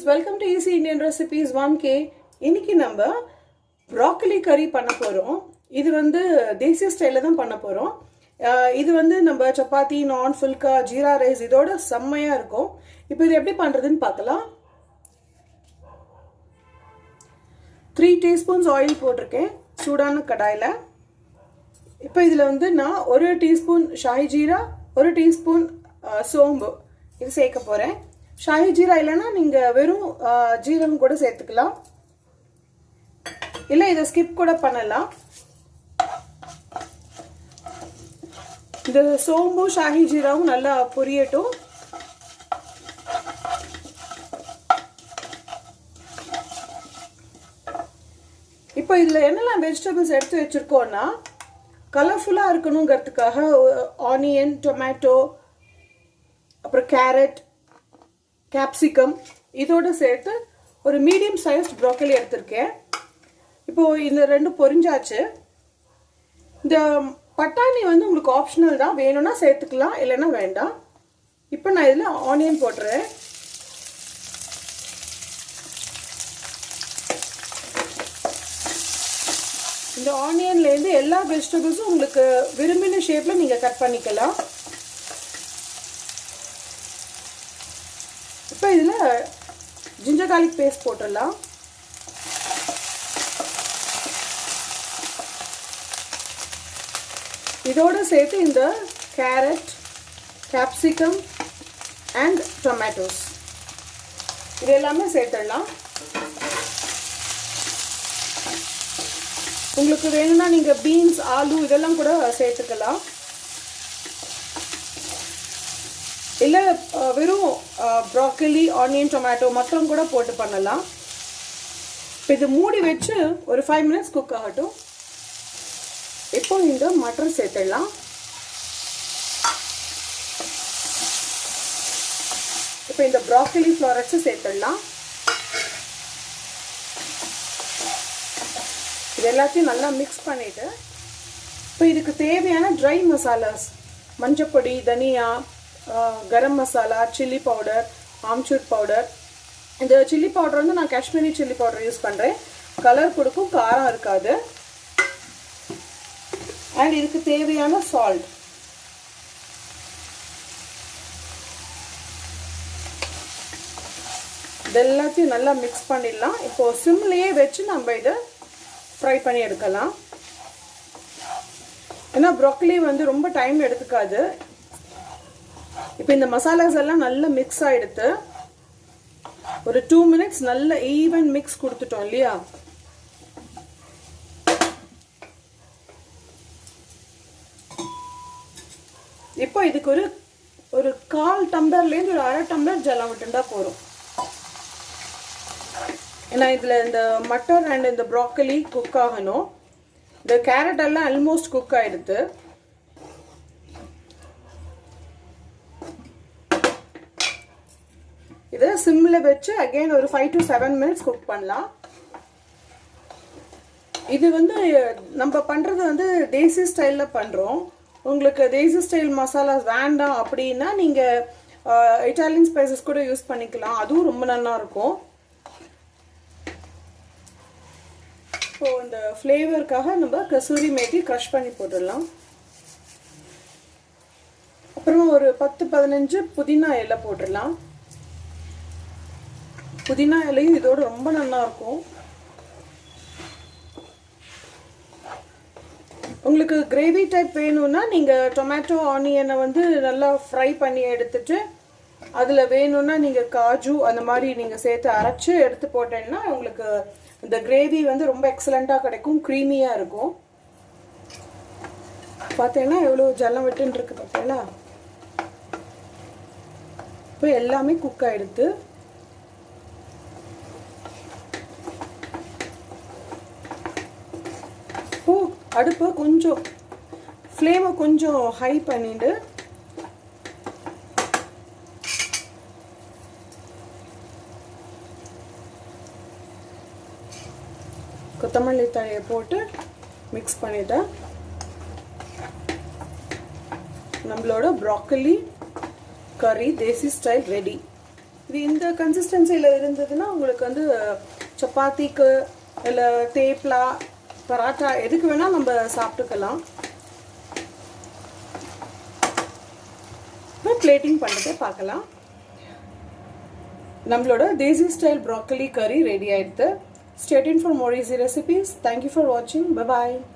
welcome to Easy Indian Recipes 1K. இன்னைக்கு நம்ம broccoli curry பண்ண போறோம். இது வந்து தேசி ஸ்டைல்ல தான் பண்ண போறோம். இது வந்து நம்ம சப்பாத்தி, நான், ஃபுல்கா, ஜீரா ரைஸ் இதோட செம்மையா இருக்கும். இப்போ இது எப்படி பண்றதுன்னு பார்க்கலாம். 3 teaspoons oil போட்டுருக்கேன் சூடான கடாயில. இப்போ இதுல வந்து நான் 1 teaspoon ஷாஹி ஜீரா, 1 teaspoon சோம்பு இது சேர்க்க போறேன். ஷாஹி ஜீரா இல்லனா நீங்க வெறும் ஜீரகம் கூட சேர்த்துக்கலாம். இல்ல இத ஸ்கிப் கூட பண்ணலாம். இந்த சோம்பு ஷாஹி ஜீராவும் நல்லா பொரியட்டும். இப்போ இதுல என்னெல்லாம் வெஜிடபிள்ஸ் எடுத்து வச்சிருக்கோம்னா கலர்ஃபுல்லா இருக்கணும்ங்கிறதுக்காக ஆனியன், டொமேட்டோ, அப்புறம் கேரட், capsicum இதோட சேர்த்து ஒரு மீடியம் சைஸ்ட் broccoli எடுத்துர்க்கேன். இப்போ இந்த ரெண்டு பொரிஞ்சாச்சு. இந்த பட்டாணி வந்து உங்களுக்கு ஆப்ஷனல் தான், வேணும்னா சேர்த்துக்கலாம் இல்லனா வேண்டாம். இப்போ நான் இதுல ஆனியன் போடுறேன். இந்த ஆனியன்ல இருந்து எல்லா வெஜிடபிள்ஸும் உங்களுக்கு விரும்பின ஷேப்ல நீங்க கட் பண்ணிக்கலாம். இப்போ இதுல ginger garlic paste போட்டுடலாம். இதோட சேர்த்து இந்த கேரட், capsicum and tomatoes இது எல்லாமே சேர்த்துடலாம். உங்களுக்கு வேணும்னா நீங்க பீன்ஸ், ஆலு இதெல்லாம் கூட சேர்த்துக்கலாம். இல்ல வெறும் broccoli, onion, tomato மட்டும் கூட போட்டு பண்ணலாம். இப்போ இது மூடி வச்சு ஒரு 5 minutes குக் ஆகட்டும். இப்போ இந்த மட்டர் சேர்த்துடலாம். இப்போ இந்த broccoli florets சேர்த்துடலாம். இது எல்லாத்தையும் நல்லா மிக்ஸ் பண்ணிட்டு இப்போ இதுக்கு தேவையான ட்ரை மசாலாஸ் மஞ்சள் பொடி, தனியா, garam masala, chilli powder, amchur powder. இந்த சில்லி பவுடர் வந்து நான் காஷ்மீரி சில்லி பவுடர் யூஸ் பண்ணுறேன். கலர் கொடுக்கும், காரம் இருக்காது. அண்ட் இதுக்கு தேவையான சால்ட். இது எல்லாத்தையும் நல்லா மிக்ஸ் பண்ணிடலாம். இப்போ சிம்லேயே வச்சு நம்ம இதை ஃப்ரை பண்ணி எடுக்கலாம். ஏன்னா ப்ரோக்கலி வந்து ரொம்ப டைம் எடுத்துக்காது. இப்போ இந்த மசாலாஸ் எல்லாம் நல்லா மிக்ஸ் ஆயிடுத்து. ஒரு 2 minutes நல்ல ஈவன் மிக்ஸ் கொடுத்துட்டோம் இல்லையா? இப்போ இதுக்கு ஒரு 1/4 டம்ளர்லேருந்து ஒரு 1/2 டம்ளர் ஜலம் விட்டுண்டா போதும். ஏன்னா இதுல இந்த மட்டர் அண்ட் இந்த ப்ரோக்கலி குக் ஆகணும். இந்த கேரட் எல்லாம் ஆல்மோஸ்ட் குக் ஆயிடுது. இதை சிம்ல வச்சு அகைன் ஒரு 5 to 7 minutes குக் பண்ணலாம். இது வந்து நம்ம பண்றது வந்து தேசி ஸ்டைல்ல பண்றோம். உங்களுக்கு தேசி ஸ்டைல் மசாலா வேண்டாம் அப்படின்னா நீங்க இட்டாலியன் ஸ்பைசஸ் கூட யூஸ் பண்ணிக்கலாம். அதுவும் ரொம்ப நல்லா இருக்கும். இப்போ இந்த ஃப்ளேவருக்காக நம்ம கசூரி மேத்தி க்ரஷ் பண்ணி போட்டுடலாம். அப்புறம் ஒரு 10-15 புதினா இலை போட்டுடலாம். புதினா இலையும் இதோட ரொம்ப நல்லா இருக்கும். உங்களுக்கு கிரேவி டைப் வேணும்னா நீங்க டொமேட்டோ, ஆனியனை வந்து நல்லா ஃப்ரை பண்ணி எடுத்துட்டு அதுல வேணும்னா நீங்க காஜு அந்த மாதிரி நீங்க சேர்த்து அரைச்சு எடுத்து போட்டீங்கன்னா உங்களுக்கு இந்த கிரேவி வந்து ரொம்ப எக்ஸலண்டா கிடைக்கும், க்ரீமியா இருக்கும். பார்த்தீங்கன்னா எவ்வளவு ஜலம் விட்டுன்னு இருக்கு பார்த்தீங்களா? இப்போ எல்லாமே குக் ஆயிடுது. அடுப்பு கொஞ்சம் ஃப்ளேமை கொஞ்சம் ஹை பண்ணிட்டு கொத்தமல்லி தழையை போட்டு மிக்ஸ் பண்ணிட்டேன். நம்மளோட broccoli curry தேசி ஸ்டைல் ரெடி. இது இந்த கன்சிஸ்டன்சியில் இருந்ததுன்னா உங்களுக்கு வந்து சப்பாத்திக்கு இல்லை தேப்லா பராட்டா எதுக்கு வேணால் நம்ம சாப்பிட்டுக்கலாம். இப்போ பிளேட்டிங் பண்ணுறதை பார்க்கலாம். நம்மளோட தேசி ஸ்டைல் ப்ராக்கலி கறி ரெடி ஆயிடுது. Stay tuned for more easy recipes. Thank you for watching. Bye bye.